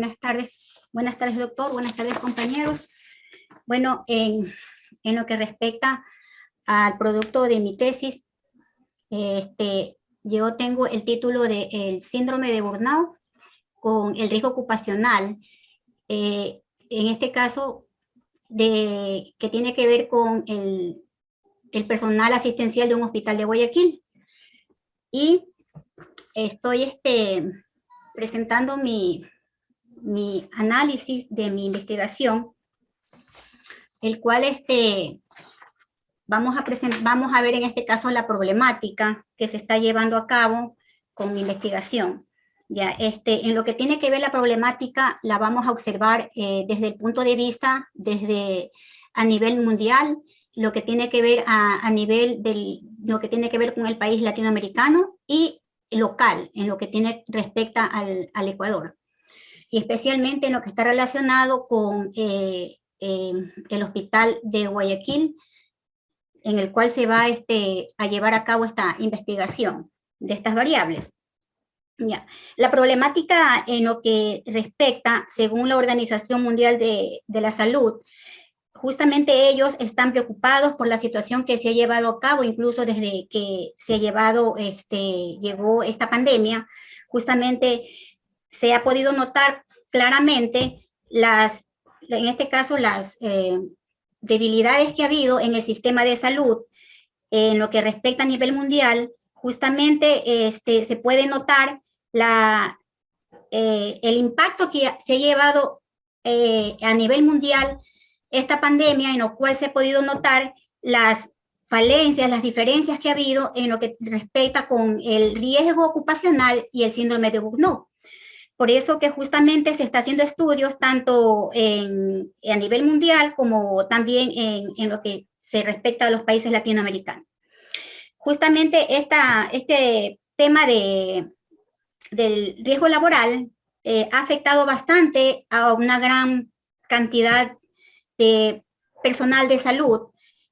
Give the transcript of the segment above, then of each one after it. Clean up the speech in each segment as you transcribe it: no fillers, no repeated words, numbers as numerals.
buenas tardes. Buenas tardes, doctor. Buenas tardes, compañeros. Bueno, en lo que respecta al producto de mi tesis, yo tengo el título de el síndrome de burnout con el riesgo ocupacional. En este caso, que tiene que ver con el personal asistencial de un hospital de Guayaquil. Y estoy presentando mi análisis de mi investigación, el cual vamos a ver en este caso la problemática que se está llevando a cabo con mi investigación. Ya, en lo que tiene que ver la problemática, la vamos a observar desde el punto de vista, a nivel mundial, lo que tiene que ver lo que tiene que ver con el país latinoamericano y local, en lo que tiene respecta al Ecuador. Y especialmente en lo que está relacionado con el hospital de Guayaquil, en el cual se va a llevar a cabo esta investigación de estas variables. Ya. La problemática en lo que respecta, según la Organización Mundial de la Salud, justamente ellos están preocupados por la situación que se ha llevado a cabo, incluso desde que se ha llegó esta pandemia. Justamente se ha podido notar claramente en este caso, las debilidades que ha habido en el sistema de salud en lo que respecta a nivel mundial. Justamente se puede notar el impacto que se ha llevado a nivel mundial esta pandemia, en lo cual se ha podido notar las falencias, las diferencias que ha habido en lo que respecta con el riesgo ocupacional y el síndrome de burnout. Por eso que justamente se está haciendo estudios tanto a nivel mundial como también en lo que se respecta a los países latinoamericanos. Justamente este tema del riesgo laboral ha afectado bastante a una gran cantidad de personal de salud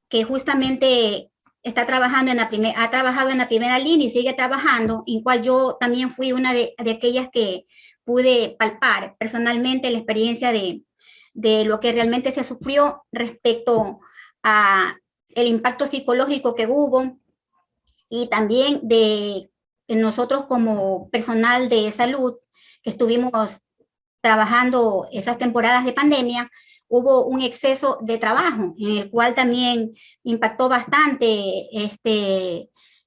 que justamente ha trabajado en la primera línea y sigue trabajando, en cual yo también fui una de aquellas que pude palpar personalmente la experiencia de lo que realmente se sufrió respecto a el impacto psicológico que hubo, y también de nosotros como personal de salud que estuvimos trabajando esas temporadas de pandemia. Hubo un exceso de trabajo, en el cual también impactó bastante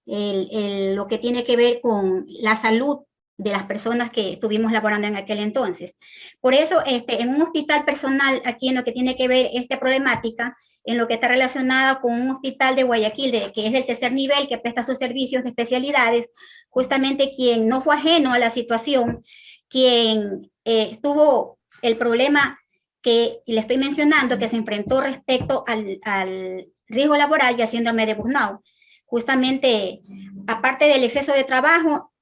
lo que tiene que ver con la salud de las personas que estuvimos laborando en aquel entonces. Por eso, en un hospital personal, aquí en lo que tiene que ver esta problemática, en lo que está relacionada con un hospital de Guayaquil, que es del tercer nivel, que presta sus servicios de especialidades, justamente quien no fue ajeno a la situación, quien tuvo el problema que le estoy mencionando, que se enfrentó respecto al riesgo laboral y al síndrome de burnout. Justamente, aparte del exceso de trabajo,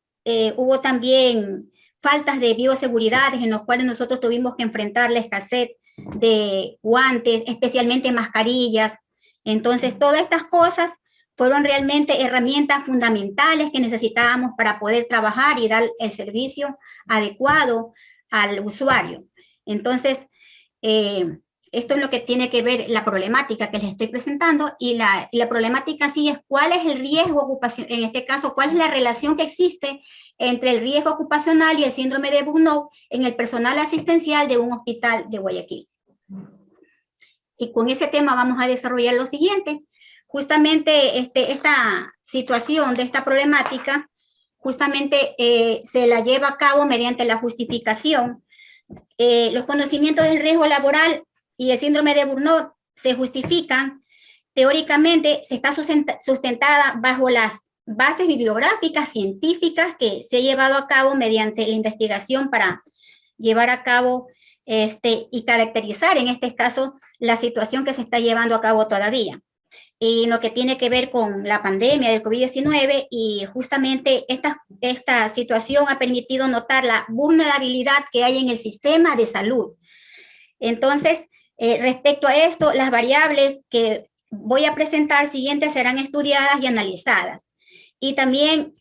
hubo también faltas de bioseguridad en los cuales nosotros tuvimos que enfrentar la escasez de guantes, especialmente mascarillas. Entonces, todas estas cosas fueron realmente herramientas fundamentales que necesitábamos para poder trabajar y dar el servicio adecuado al usuario. Entonces, esto es lo que tiene que ver la problemática que les estoy presentando, y la problemática sí es cuál es el riesgo ocupacional, en este caso, cuál es la relación que existe entre el riesgo ocupacional y el síndrome de burnout en el personal asistencial de un hospital de Guayaquil. Y con ese tema vamos a desarrollar lo siguiente. Justamente esta situación de esta problemática, justamente se la lleva a cabo mediante la justificación. Los conocimientos del riesgo laboral y el síndrome de burnout se justifican teóricamente, se está sustentada bajo las bases bibliográficas, científicas que se ha llevado a cabo mediante la investigación para llevar a cabo y caracterizar en este caso la situación que se está llevando a cabo todavía. Y lo que tiene que ver con la pandemia del COVID-19, y justamente esta situación ha permitido notar la vulnerabilidad que hay en el sistema de salud. Entonces, respecto a esto, las variables que voy a presentar siguientes serán estudiadas y analizadas. Y también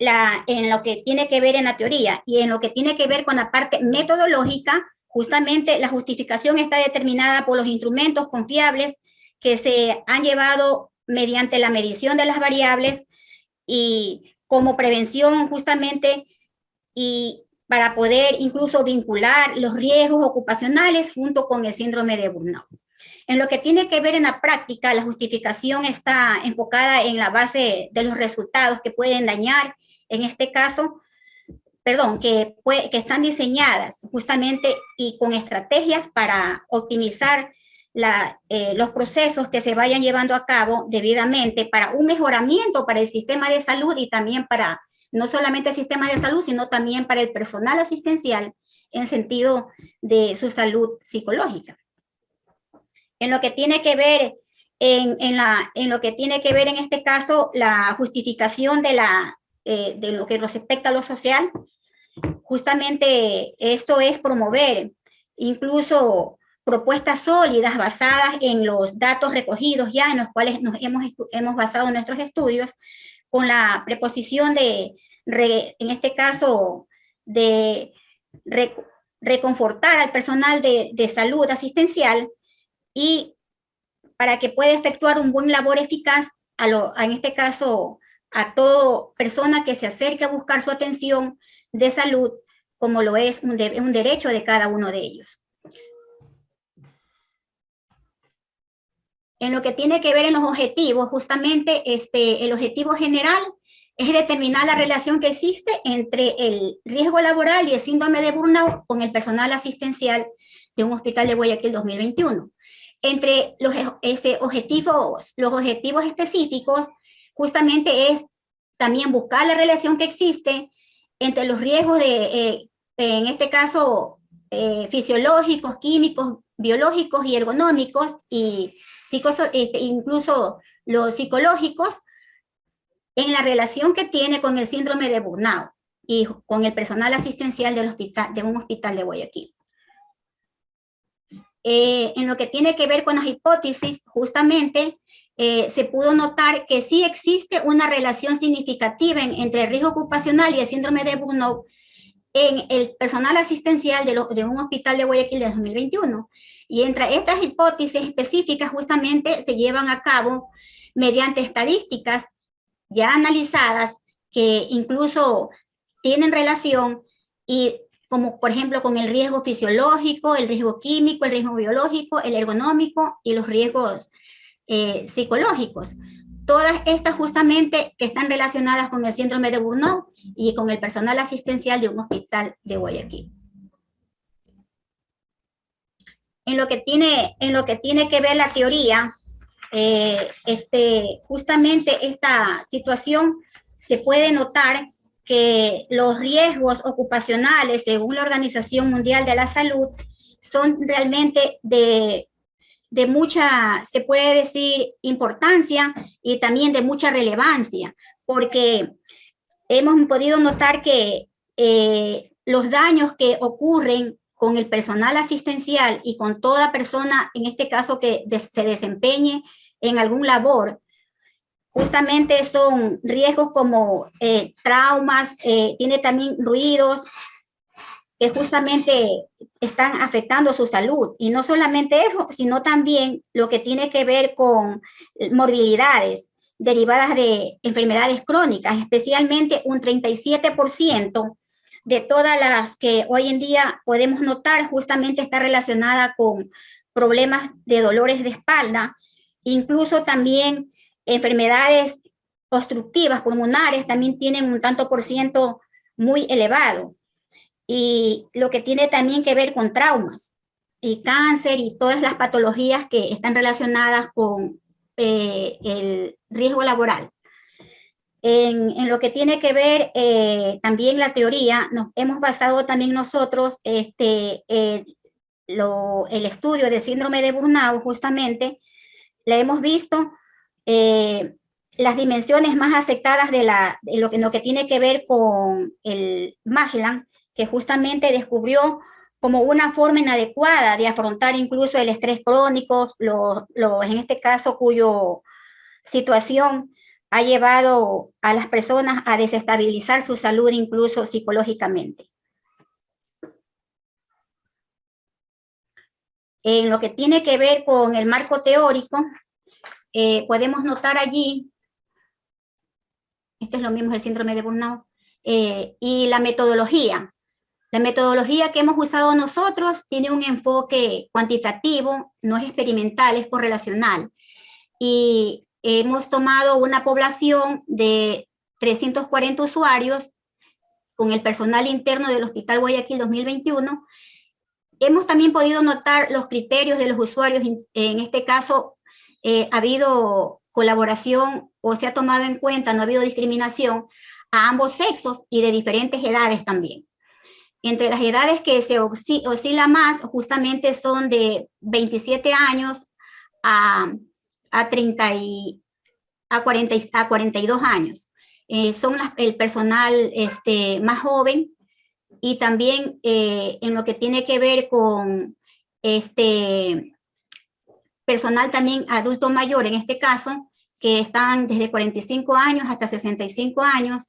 en lo que tiene que ver en la teoría y en lo que tiene que ver con la parte metodológica, Justamente la justificación está determinada por los instrumentos confiables que se han llevado mediante la medición de las variables y como prevención justamente y para poder incluso vincular los riesgos ocupacionales junto con el síndrome de burnout. En lo que tiene que ver en la práctica, la justificación está enfocada en la base de los resultados que pueden dañar, en este caso, que están diseñadas justamente y con estrategias para optimizar los procesos que se vayan llevando a cabo debidamente para un mejoramiento para el sistema de salud y también para no solamente el sistema de salud, sino también para el personal asistencial en sentido de su salud psicológica. En lo que tiene que ver en lo que tiene que ver en este caso la justificación de lo que respecta a lo social, justamente esto es promover incluso propuestas sólidas basadas en los datos recogidos ya en los cuales nos hemos basado nuestros estudios con la preposición en este caso, de reconfortar al personal de salud asistencial y para que pueda efectuar un buen labor eficaz, en este caso, a toda persona que se acerque a buscar su atención de salud, como lo es un derecho de cada uno de ellos. En lo que tiene que ver en los objetivos, justamente el objetivo general es determinar la relación que existe entre el riesgo laboral y el síndrome de burnout con el personal asistencial de un hospital de Guayaquil 2021. Entre los objetivos específicos, justamente es también buscar la relación que existe entre los riesgos en este caso, fisiológicos, químicos, biológicos y ergonómicos, y incluso los psicológicos, en la relación que tiene con el síndrome de burnout y con el personal asistencial de un hospital de Guayaquil. En lo que tiene que ver con las hipótesis, justamente se pudo notar que sí existe una relación significativa entre el riesgo ocupacional y el síndrome de burnout en el personal asistencial de un hospital de Guayaquil de 2021. Y entre estas hipótesis específicas justamente se llevan a cabo mediante estadísticas ya analizadas que incluso tienen relación y como por ejemplo con el riesgo fisiológico, el riesgo químico, el riesgo biológico, el ergonómico y los riesgos psicológicos. Todas estas justamente que están relacionadas con el síndrome de burnout y con el personal asistencial de un hospital de Guayaquil. En lo que tiene que ver la teoría, justamente esta situación se puede notar que los riesgos ocupacionales, según la Organización Mundial de la Salud, son realmente de mucha, se puede decir, importancia y también de mucha relevancia, porque hemos podido notar que los daños que ocurren con el personal asistencial y con toda persona, en este caso que se desempeñe en algún labor, justamente son riesgos como traumas, tiene también ruidos que justamente están afectando su salud. Y no solamente eso, sino también lo que tiene que ver con morbilidades derivadas de enfermedades crónicas, especialmente un 37% de todas las que hoy en día podemos notar justamente está relacionada con problemas de dolores de espalda, incluso también enfermedades obstructivas pulmonares también tienen un tanto por ciento muy elevado. Y lo que tiene también que ver con traumas y cáncer y todas las patologías que están relacionadas con el riesgo laboral. En lo que tiene que ver también la teoría, nos hemos basado también nosotros el estudio del síndrome de burnout, justamente, le hemos visto las dimensiones más aceptadas de lo que tiene que ver con el Magellan, que justamente descubrió como una forma inadecuada de afrontar incluso el estrés crónico, en este caso cuyo situación ha llevado a las personas a desestabilizar su salud incluso psicológicamente. En lo que tiene que ver con el marco teórico, podemos notar allí, esto es lo mismo del síndrome de burnout, y la metodología. La metodología que hemos usado nosotros tiene un enfoque cuantitativo, no es experimental, es correlacional. Y hemos tomado una población de 340 usuarios con el personal interno del Hospital Guayaquil 2021. Hemos también podido notar los criterios de los usuarios. En este caso, ha habido colaboración o se ha tomado en cuenta, no ha habido discriminación a ambos sexos y de diferentes edades también. Entre las edades que se oscila más, justamente son de 27 años a 30 a 42 años. Son el personal más joven, y también en lo que tiene que ver con personal también adulto mayor, en este caso, que están desde 45 años hasta 65 años,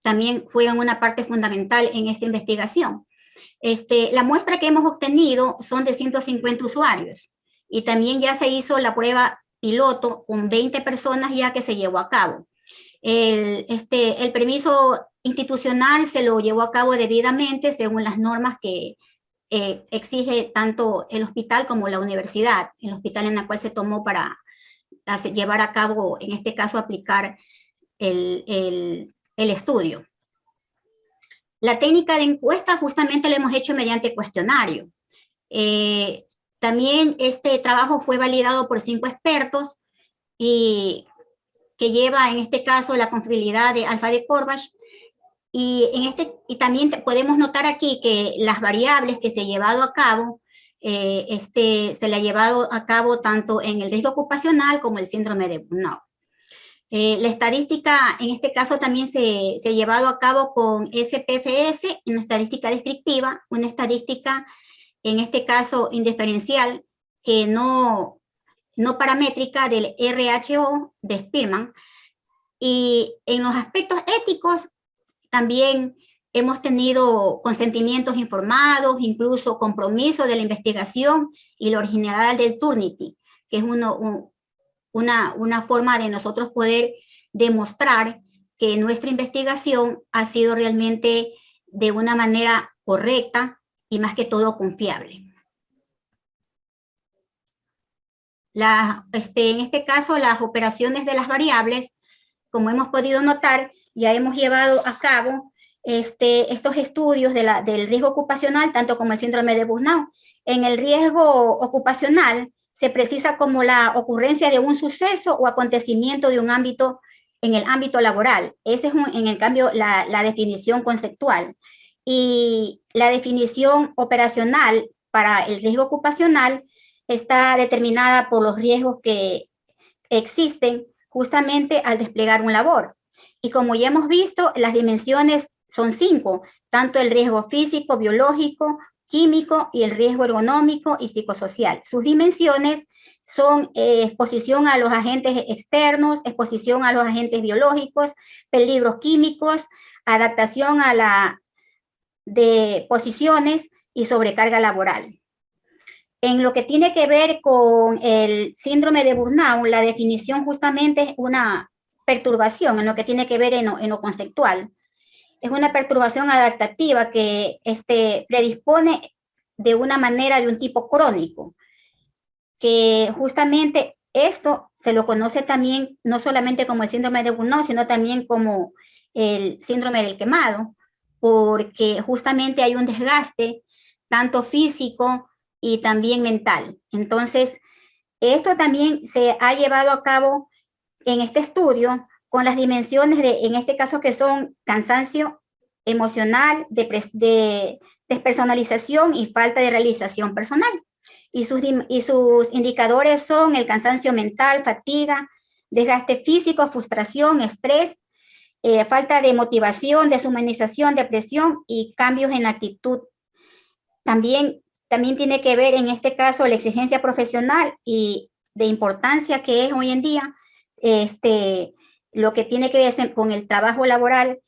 también juegan una parte fundamental en esta investigación. La muestra que hemos obtenido son de 150 usuarios, y también ya se hizo la prueba piloto con 20 personas ya que se llevó a cabo. El permiso institucional se lo llevó a cabo debidamente según las normas que exige tanto el hospital como la universidad, el hospital en la cual se tomó para llevar a cabo, en este caso, aplicar el estudio. La técnica de encuesta justamente la hemos hecho mediante cuestionario. También este trabajo fue validado por 5 expertos y que lleva en este caso la confiabilidad de Alfa de Corbash, y también podemos notar aquí que las variables que se ha llevado a cabo, se le ha llevado a cabo tanto en el riesgo ocupacional como el síndrome de burnout. La estadística en este caso también se ha llevado a cabo con SPFS, una estadística descriptiva, una estadística en este caso indiferencial, que no paramétrica, del RHO de Spearman. Y en los aspectos éticos también hemos tenido consentimientos informados, incluso compromiso de la investigación y la originalidad del Turnitin, que es una forma de nosotros poder demostrar que nuestra investigación ha sido realmente de una manera correcta y más que todo confiable. En este caso, las operaciones de las variables, como hemos podido notar, ya hemos llevado a cabo estos estudios del riesgo ocupacional, tanto como el síndrome de burnout. En el riesgo ocupacional se precisa como la ocurrencia de un suceso o acontecimiento de un ámbito en el ámbito laboral. Esa es, en el cambio, la definición conceptual. Y la definición operacional para el riesgo ocupacional está determinada por los riesgos que existen justamente al desplegar un labor. Y como ya hemos visto, las dimensiones son 5, tanto el riesgo físico, biológico, químico y el riesgo ergonómico y psicosocial. Sus dimensiones son exposición a los agentes externos, exposición a los agentes biológicos, peligros químicos, adaptación a la de posiciones y sobrecarga laboral. En lo que tiene que ver con el síndrome de burnout, la definición justamente es una perturbación en lo que tiene que ver en lo conceptual. Es una perturbación adaptativa que predispone de una manera de un tipo crónico, que justamente esto se lo conoce también no solamente como el síndrome de burnout, sino también como el síndrome del quemado, porque justamente hay un desgaste tanto físico y también mental. Entonces, esto también se ha llevado a cabo en este estudio con las dimensiones en este caso, que son cansancio emocional, despersonalización y falta de realización personal. Y sus indicadores son el cansancio mental, fatiga, desgaste físico, frustración, estrés, falta de motivación, deshumanización, depresión y cambios en la actitud. También tiene que ver en este caso la exigencia profesional y de importancia que es hoy en día lo que tiene que ver con el trabajo laboral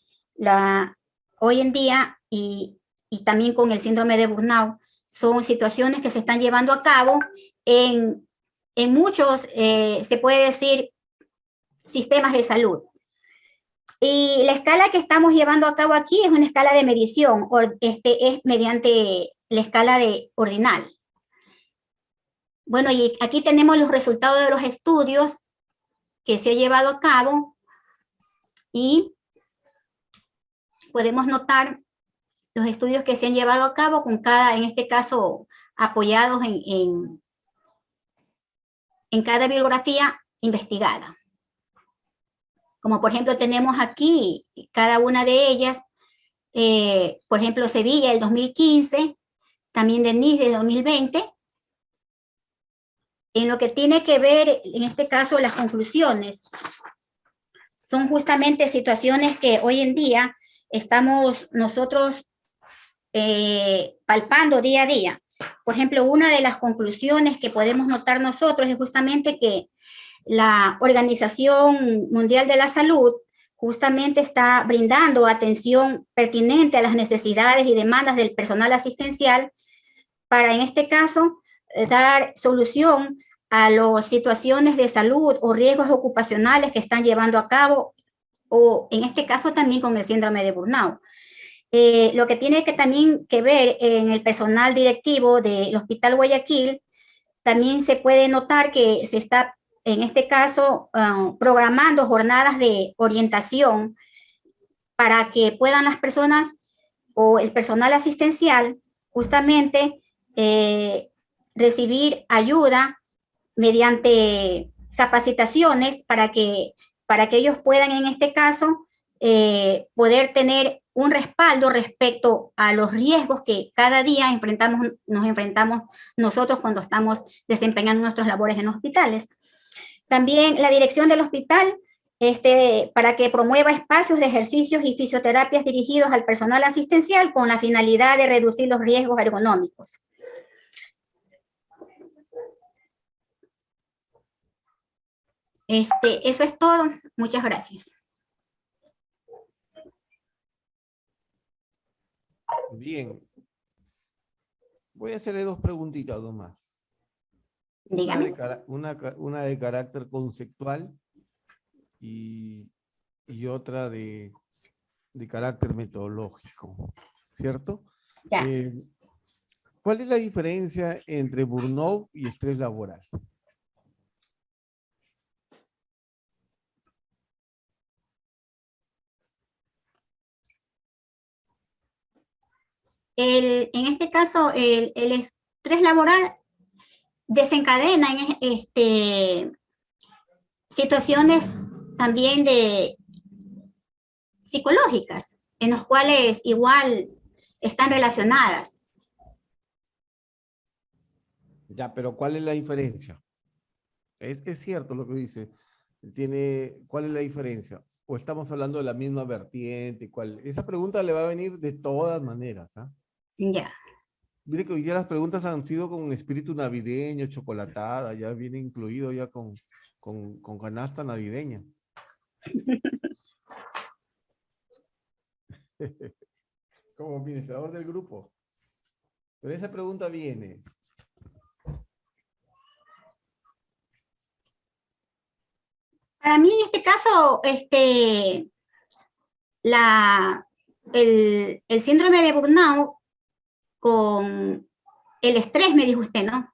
hoy en día, y también con el síndrome de burnout, Son situaciones que se están llevando a cabo en muchos, se puede decir, sistemas de salud. Y la escala que estamos llevando a cabo aquí es una escala de medición, es mediante la escala de ordinal. Bueno, y aquí tenemos los resultados de los estudios que se ha llevado a cabo y podemos notar los estudios que se han llevado a cabo con cada, en este caso, apoyados en cada bibliografía investigada. Como por ejemplo tenemos aquí cada una de ellas, por ejemplo Sevilla del 2015, también de Nice del 2020. En lo que tiene que ver, en este caso, las conclusiones, son justamente situaciones que hoy en día estamos nosotros palpando día a día. Por ejemplo, una de las conclusiones que podemos notar nosotros es justamente que la Organización Mundial de la Salud justamente está brindando atención pertinente a las necesidades y demandas del personal asistencial para, en este caso, dar solución a las situaciones de salud o riesgos ocupacionales que están llevando a cabo, o en este caso también con el síndrome de burnout. Lo que tiene que también que ver en el personal directivo del Hospital Guayaquil, también se puede notar que se está, en este caso, programando jornadas de orientación para que puedan las personas o el personal asistencial justamente recibir ayuda mediante capacitaciones para que ellos puedan, en este caso, poder tener un respaldo respecto a los riesgos que cada día nos enfrentamos nosotros cuando estamos desempeñando nuestras labores en hospitales. También la dirección del hospital, para que promueva espacios de ejercicios y fisioterapias dirigidos al personal asistencial con la finalidad de reducir los riesgos ergonómicos. Eso es todo. Muchas gracias. Bien. Voy a hacerle dos preguntitas nomás. Dígame. Una de carácter conceptual y otra de carácter metodológico, ¿cierto? Ya. ¿Cuál es la diferencia entre burnout y estrés laboral? En este caso, el estrés laboral desencadena en situaciones también de psicológicas, en los cuales igual están relacionadas. Ya, pero ¿cuál es la diferencia? Es cierto lo que dice. ¿Cuál es la diferencia? ¿O estamos hablando de la misma vertiente? Esa pregunta le va a venir de todas maneras, ¿ah? Ya. Mire que hoy día las preguntas han sido con espíritu navideño, chocolatada, ya viene incluido ya con canasta navideña. Como administrador del grupo. Pero esa pregunta viene. Para mí, en este caso, el síndrome de burnout con el estrés, me dijo usted, ¿no?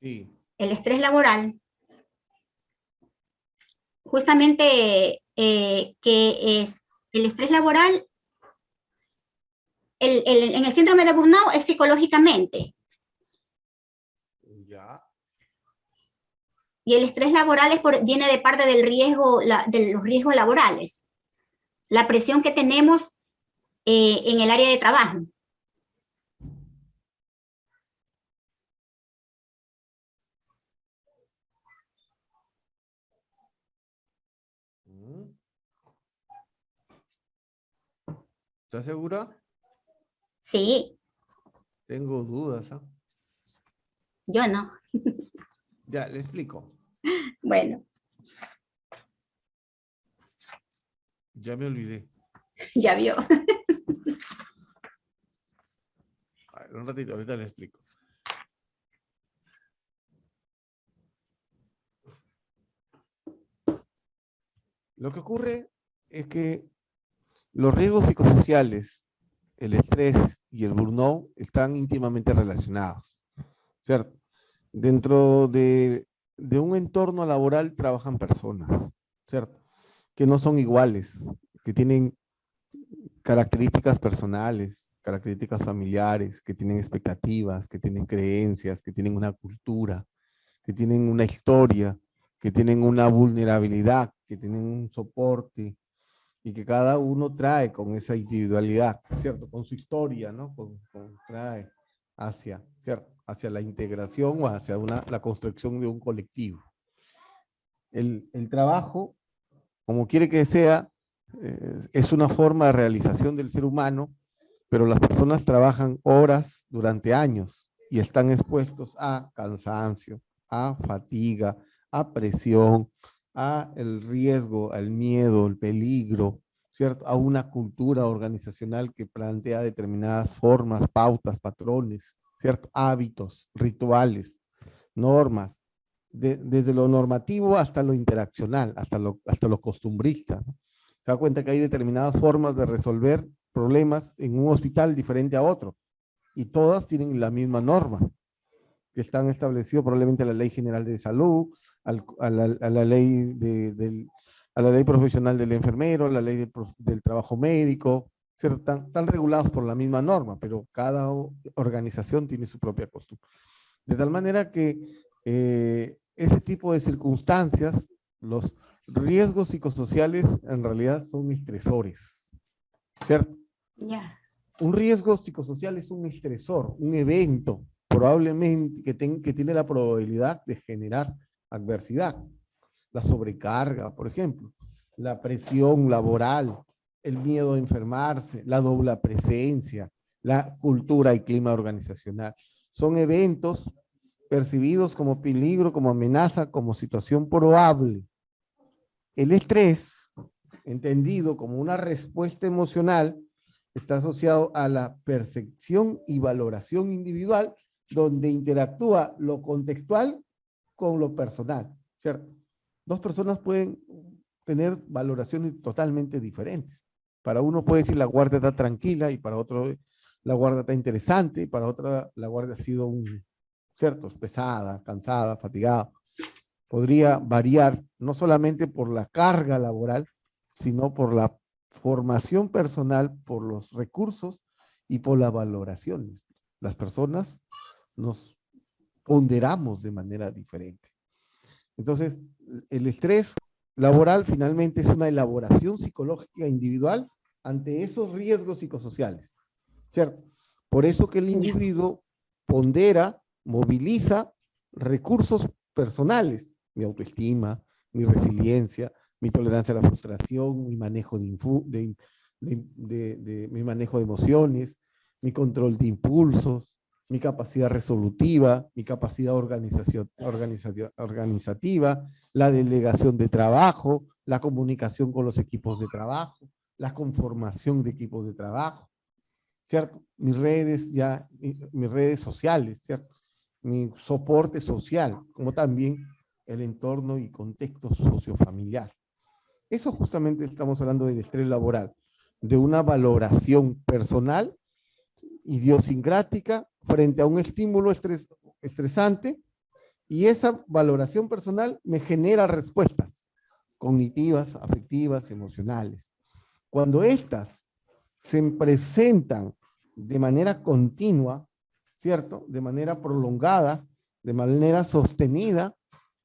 Sí. El estrés laboral, justamente que es el estrés laboral, en el síndrome de burnout es psicológicamente. Ya. Y el estrés laboral viene de parte del riesgo, de los riesgos laborales. La presión que tenemos en el área de trabajo. ¿Estás segura? Sí. Tengo dudas, ¿ah? Yo no. Ya, le explico. Bueno. Ya me olvidé. Ya vio. A ver, un ratito, ahorita le explico. Lo que ocurre es que los riesgos psicosociales, el estrés y el burnout están íntimamente relacionados, ¿cierto? Dentro de un entorno laboral trabajan personas, ¿cierto? Que no son iguales, que tienen características personales, características familiares, que tienen expectativas, que tienen creencias, que tienen una cultura, que tienen una historia, que tienen una vulnerabilidad, que tienen un soporte, y que cada uno trae con esa individualidad, ¿cierto? Con su historia, ¿no? Trae hacia, ¿cierto? Hacia la integración o hacia la construcción de un colectivo. El trabajo, como quiere que sea, es una forma de realización del ser humano, pero las personas trabajan horas durante años y están expuestos a cansancio, a fatiga, a presión, a el riesgo, al miedo, el peligro, ¿cierto? A una cultura organizacional que plantea determinadas formas, pautas, patrones, ¿cierto? Hábitos, rituales, normas, desde lo normativo hasta lo interaccional, hasta lo costumbrista, ¿no? Se da cuenta que hay determinadas formas de resolver problemas en un hospital diferente a otro, y todas tienen la misma norma, que están establecidos probablemente en la Ley General de Salud, a la ley a la ley profesional del enfermero, a la ley del trabajo médico, ¿cierto? Están regulados por la misma norma, pero cada organización tiene su propia costumbre. De tal manera que ese tipo de circunstancias, los riesgos psicosociales en realidad son estresores, ¿cierto? Ya. Un riesgo psicosocial es un estresor, un evento, probablemente que tiene la probabilidad de generar adversidad. La sobrecarga, por ejemplo, la presión laboral, el miedo a enfermarse, la doble presencia, la cultura y clima organizacional. Son eventos percibidos como peligro, como amenaza, como situación probable. El estrés, entendido como una respuesta emocional, está asociado a la percepción y valoración individual, donde interactúa lo contextual con lo personal, ¿cierto? Dos personas pueden tener valoraciones totalmente diferentes. Para uno puede decir la guardia está tranquila, y para otro la guardia está interesante, y para otra la guardia ha sido ¿cierto? Pesada, cansada, fatigada. Podría variar no solamente por la carga laboral, sino por la formación personal, por los recursos y por las valoraciones. Las personas nos ponderamos de manera diferente. Entonces, el estrés laboral finalmente es una elaboración psicológica individual ante esos riesgos psicosociales, ¿cierto? Por eso que el individuo pondera, moviliza recursos personales, mi autoestima, mi resiliencia, mi tolerancia a la frustración, mi manejo mi manejo de emociones, mi control de impulsos, mi capacidad resolutiva, mi capacidad organizativa, la delegación de trabajo, la comunicación con los equipos de trabajo, la conformación de equipos de trabajo, ¿cierto? Mis redes sociales, ¿cierto? Mi soporte social, como también el entorno y contexto sociofamiliar. Eso justamente estamos hablando del estrés laboral, de una valoración personal, idiosincrática, frente a un estímulo estresante, y esa valoración personal me genera respuestas cognitivas, afectivas, emocionales. Cuando estas se presentan de manera continua, ¿cierto? De manera prolongada, de manera sostenida,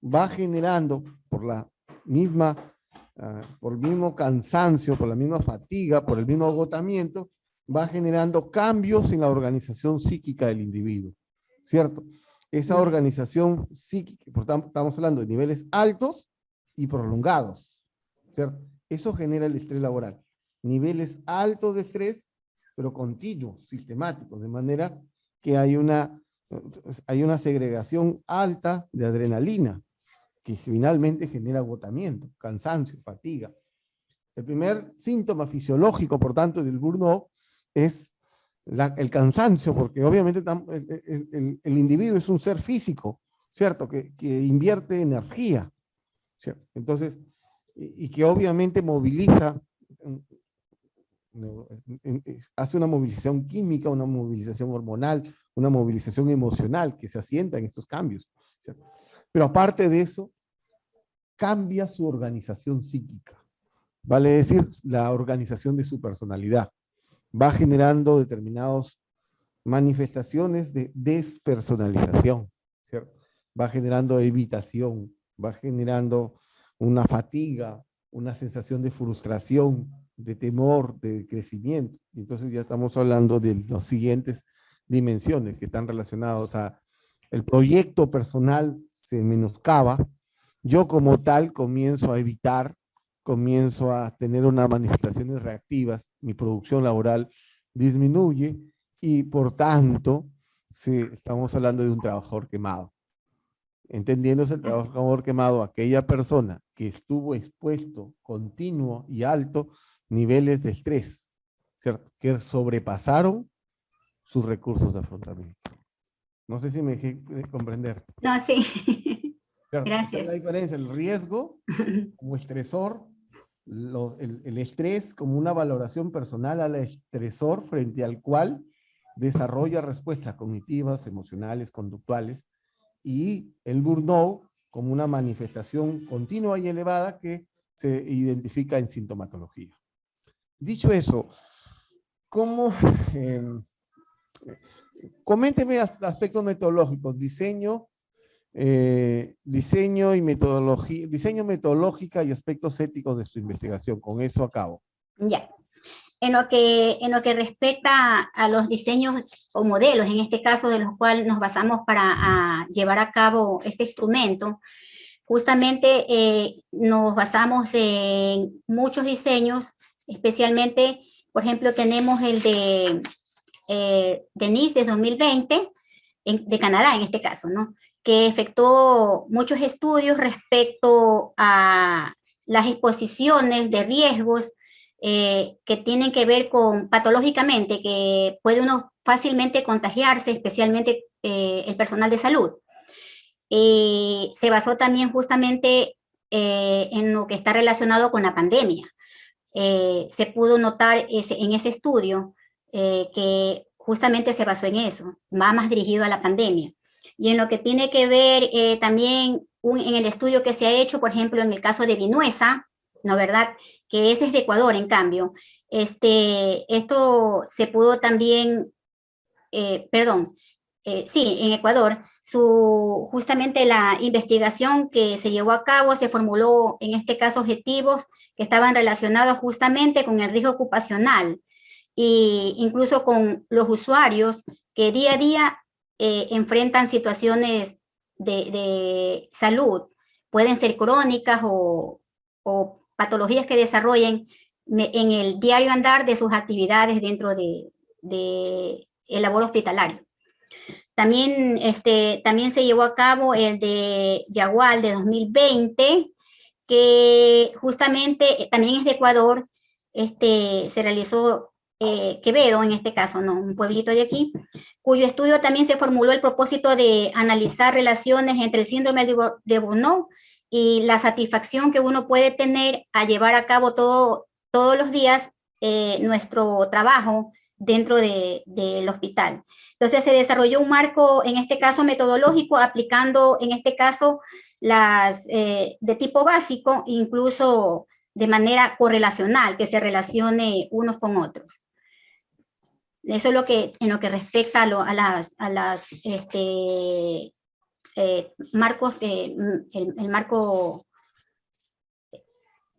va generando por el mismo cansancio, por la misma fatiga, por el mismo agotamiento, va generando cambios en la organización psíquica del individuo, ¿cierto? Esa organización psíquica, por tanto, estamos hablando de niveles altos y prolongados, ¿cierto? Eso genera el estrés laboral. Niveles altos de estrés, pero continuos, sistemáticos, de manera que hay una segregación alta de adrenalina, que finalmente genera agotamiento, cansancio, fatiga. El primer síntoma fisiológico, por tanto, del burnout es el cansancio, porque obviamente el individuo es un ser físico, ¿cierto? Que invierte energía, ¿cierto? Entonces, y que obviamente moviliza, hace una movilización química, una movilización hormonal, una movilización emocional que se asienta en estos cambios. Pero aparte de eso, cambia su organización psíquica, vale decir, la organización de su personalidad. Va generando determinadas manifestaciones de despersonalización, ¿cierto? Va generando evitación, va generando una fatiga, una sensación de frustración, de temor, de crecimiento. Y entonces ya estamos hablando de las siguientes dimensiones que están relacionadas a el proyecto personal se menoscaba, yo como tal comienzo a evitar, comienzo a tener unas manifestaciones reactivas, mi producción laboral disminuye y por tanto estamos hablando de un trabajador quemado. Entendiéndose el trabajador quemado, aquella persona que estuvo expuesto continuo y alto niveles de estrés, ¿cierto? Que sobrepasaron sus recursos de afrontamiento. No sé si me dejé comprender. No, sí. ¿Cierto? Esta es Gracias. la diferencia, el riesgo como estresor, el estrés como una valoración personal al estresor frente al cual desarrolla respuestas cognitivas, emocionales, conductuales, y el burnout como una manifestación continua y elevada que se identifica en sintomatología. Dicho eso, ¿cómo? Coménteme aspectos metodológicos, diseño y metodología, diseño metodológica y aspectos éticos de su investigación. Con eso acabo. Ya. En lo que respecta a los diseños o modelos, en este caso de los cuales nos basamos para llevar a cabo este instrumento, justamente nos basamos en muchos diseños, especialmente, por ejemplo, tenemos el de Denise de 2020, de Canadá en este caso, ¿no? Que efectuó muchos estudios respecto a las exposiciones de riesgos que tienen que ver con patológicamente, que puede uno fácilmente contagiarse, especialmente el personal de salud. Se basó también justamente en lo que está relacionado con la pandemia. Se pudo notar en ese estudio que justamente se basó en eso, va más dirigido a la pandemia. Y en lo que tiene que ver también en el estudio que se ha hecho, por ejemplo, en el caso de Vinuesa, ¿no verdad? Que ese es de Ecuador, en cambio. Esto se pudo también, sí, en Ecuador, justamente la investigación que se llevó a cabo se formuló, en este caso, objetivos que estaban relacionados justamente con el riesgo ocupacional e incluso con los usuarios que día a día enfrentan situaciones de salud, pueden ser crónicas o patologías que desarrollen en el diario andar de sus actividades dentro de el labor hospitalario. También, también se llevó a cabo el de Yagual de 2020, que justamente también es de Ecuador, se realizó Quevedo, en este caso, ¿no? Un pueblito de aquí, cuyo estudio también se formuló el propósito de analizar relaciones entre el síndrome de Burnout y la satisfacción que uno puede tener a llevar a cabo todos los días nuestro trabajo dentro del hospital. Entonces se desarrolló un marco, en este caso metodológico, aplicando en este caso las de tipo básico, incluso de manera correlacional, que se relacione unos con otros. Eso es en lo que respecta a las marcos, el marco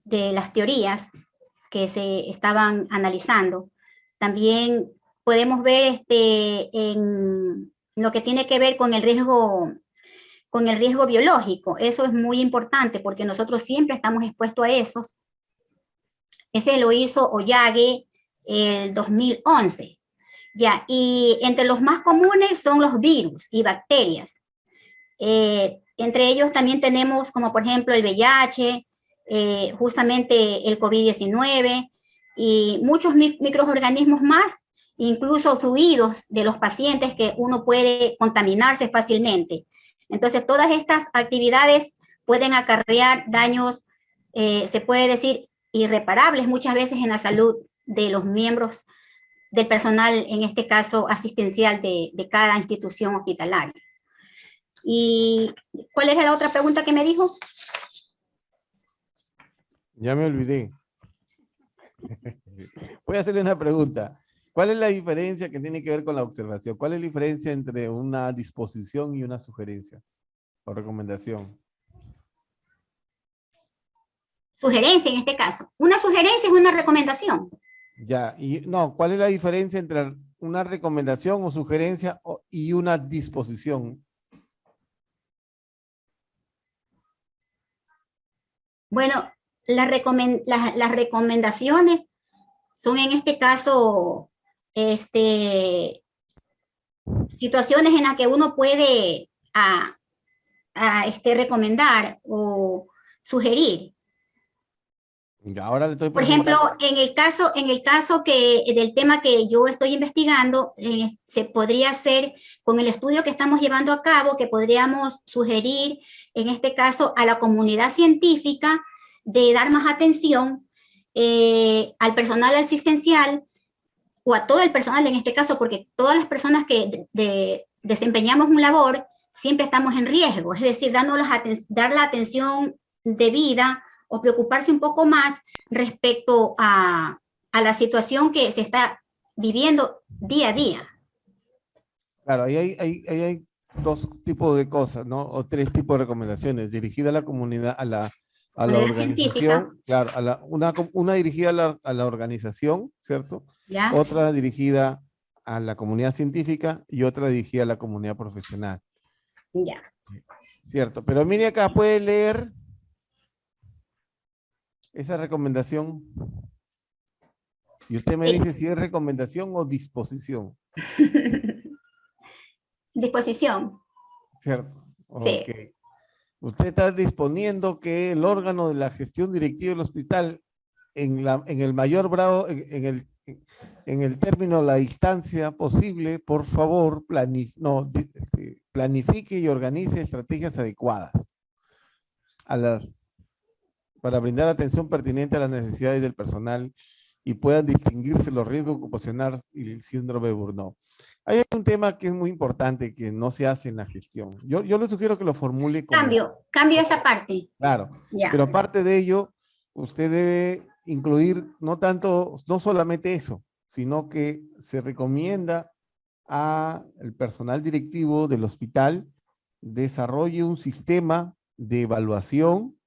de las teorías que se estaban analizando. También podemos ver en lo que tiene que ver con el riesgo biológico. Eso es muy importante porque nosotros siempre estamos expuestos a esos. Ese lo hizo Oyage el 2011. Ya, y entre los más comunes son los virus y bacterias. Entre ellos también tenemos como por ejemplo el VIH, justamente el COVID-19 y muchos microorganismos más, incluso fluidos de los pacientes que uno puede contaminarse fácilmente. Entonces, todas estas actividades pueden acarrear daños se puede decir, irreparables muchas veces en la salud de los miembros del personal, en este caso asistencial de cada institución hospitalaria. ¿Y cuál era la otra pregunta que me dijo? Ya me olvidé. Voy a hacerle una pregunta. ¿Cuál es la diferencia que tiene que ver con la observación? ¿Cuál es la diferencia entre una disposición y una sugerencia o recomendación? Sugerencia en este caso. Una sugerencia es una recomendación. Ya, y no, ¿cuál es la diferencia entre una recomendación o sugerencia y una disposición? Bueno, las recomendaciones son en este caso situaciones en las que uno puede recomendar o sugerir. Y ahora le estoy Por ejemplo, preguntando. en el caso del tema que yo estoy investigando, se podría hacer con el estudio que estamos llevando a cabo, que podríamos sugerir, en este caso, a la comunidad científica de dar más atención al personal asistencial o a todo el personal en este caso, porque todas las personas que desempeñamos una labor siempre estamos en riesgo, es decir, dar la atención debida o preocuparse un poco más respecto a la situación que se está viviendo día a día. Claro, ahí hay dos tipos de cosas, ¿no? O tres tipos de recomendaciones, dirigida a la comunidad, a la Comunidad científica, organización, claro, una dirigida a la organización, ¿cierto? ¿ya? Otra dirigida a la comunidad científica y otra dirigida a la comunidad profesional, Ya. ¿cierto? Pero mire acá, puede leer esa recomendación y usted me Sí. dice si es recomendación o disposición, Disposición. ¿cierto? Ok. Sí. Usted está disponiendo que el órgano de la gestión directiva del hospital, en el mayor grado, en el término, la distancia posible, por favor, planifique y organice estrategias adecuadas para brindar atención pertinente a las necesidades del personal y puedan distinguirse los riesgos ocupacionales y el síndrome de Burnout. Hay un tema que es muy importante que no se hace en la gestión. Yo le sugiero que lo formule como, Cambio esa parte. claro, Ya. pero aparte de ello, usted debe incluir no solamente eso, sino que se recomienda al personal directivo del hospital desarrolle un sistema de evaluación,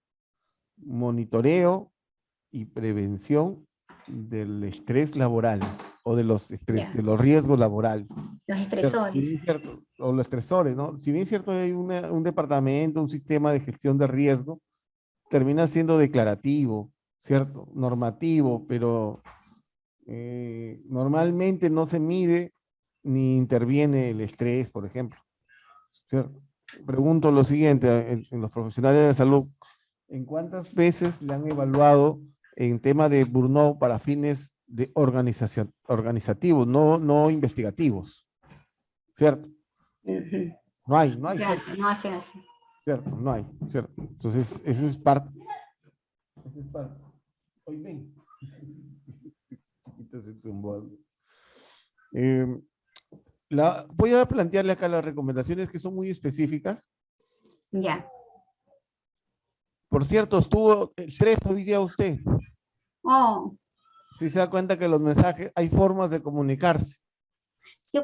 monitoreo y prevención del estrés laboral o de Ya. de los riesgos laborales. Los Si estresores. bien es cierto, o los estresores, ¿no? Si bien es cierto, hay un departamento, un sistema de gestión de riesgo, termina siendo declarativo, ¿cierto? Normativo, pero normalmente no se mide ni interviene el estrés, por ejemplo, ¿cierto? Pregunto lo siguiente, en los profesionales de la salud, ¿en cuántas veces le han evaluado en tema de burnout para fines de organizativos, no investigativos? ¿Cierto? Ujú. No hay, Se ¿cierto? hace, no hace así. ¿Cierto? No hay, ¿cierto? Entonces, eso es parte. Eso es parte. Hoy ven. Chiquita se tumbó algo. Voy a plantearle acá las recomendaciones que son muy específicas. Ya. Por cierto, estuvo el 3 hoy día usted. Oh, Si se da cuenta que los mensajes, hay formas de comunicarse. yo,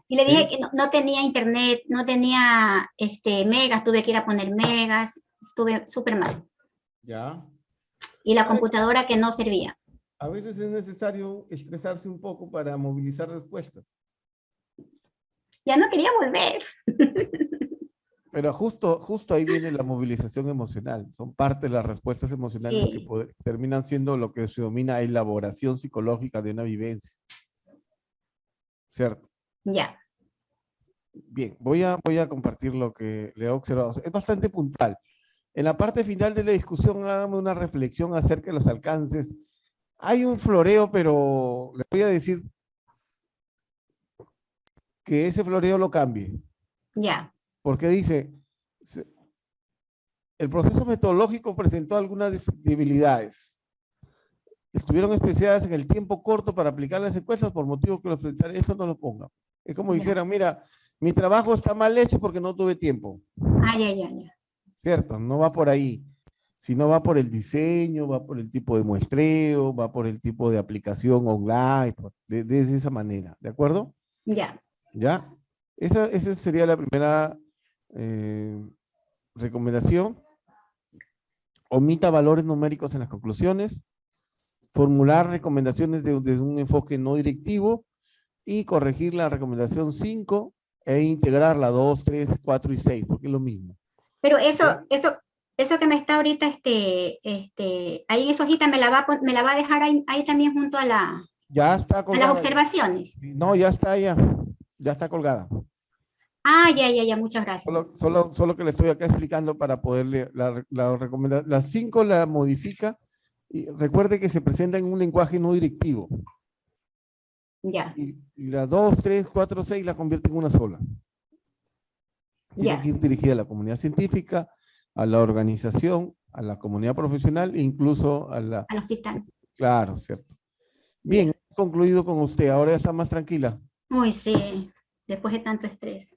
y le dije ¿Sí? que no tenía internet, no tenía megas, tuve que ir a poner megas, estuve súper mal. Ya. Y la Ay, computadora que no servía. a veces es necesario estresarse un poco para movilizar respuestas. Ya no quería volver. Pero justo ahí viene la movilización emocional. Son parte de las respuestas emocionales que Sí, terminan siendo lo que se denomina elaboración psicológica de una vivencia. ¿Cierto? ya, Bien, voy a compartir lo que le he observado. Es bastante puntual. En la parte final de la discusión, hágame una reflexión acerca de los alcances. Hay un floreo, pero le voy a decir que ese floreo lo cambie. ya. Porque dice, el proceso metodológico presentó algunas debilidades. Estuvieron especiadas en el tiempo corto para aplicar las encuestas por motivos que los presentaron. Esto no lo ponga. Es como Ya. dijeran, mira, mi trabajo está mal hecho porque no tuve tiempo. Ya. ¿Cierto? No va por ahí, sino va por el diseño, va por el tipo de muestreo, va por el tipo de aplicación online, de esa manera, ¿de acuerdo? Ya. ¿Ya? Esa sería la primera recomendación. Omita valores numéricos en las conclusiones, formular recomendaciones desde un enfoque no directivo y corregir la recomendación 5 e integrar la 2, 3, 4 y 6, porque es lo mismo. Pero ¿Ya? eso que me está ahorita, ahí en esa hojita me la va a dejar ahí también junto Ya está a las colgada. observaciones. No, ya está colgada. Ya, muchas gracias. Solo que le estoy acá explicando para poderle, la recomendación, las 5 la modifica y recuerde que se presenta en un lenguaje no directivo. Ya, Y la 2, 3, 4, 6 la convierte en una sola. Tiene ya, que ir dirigida a la comunidad científica, a la organización, a la comunidad profesional e incluso a la... al hospital. Claro, cierto. Bien, Ya. he concluido con usted. Ahora ya está más tranquila. Uy, sí, después de tanto estrés.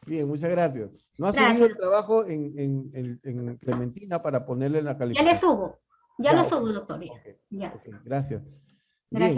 Bien, muchas gracias. ¿No ha subido Gracias. el trabajo en Clementina para ponerle en la Ya le calificación? subo. Ya lo Ya, ok, subo, doctor. Ya. ok, gracias. Bien. Gracias.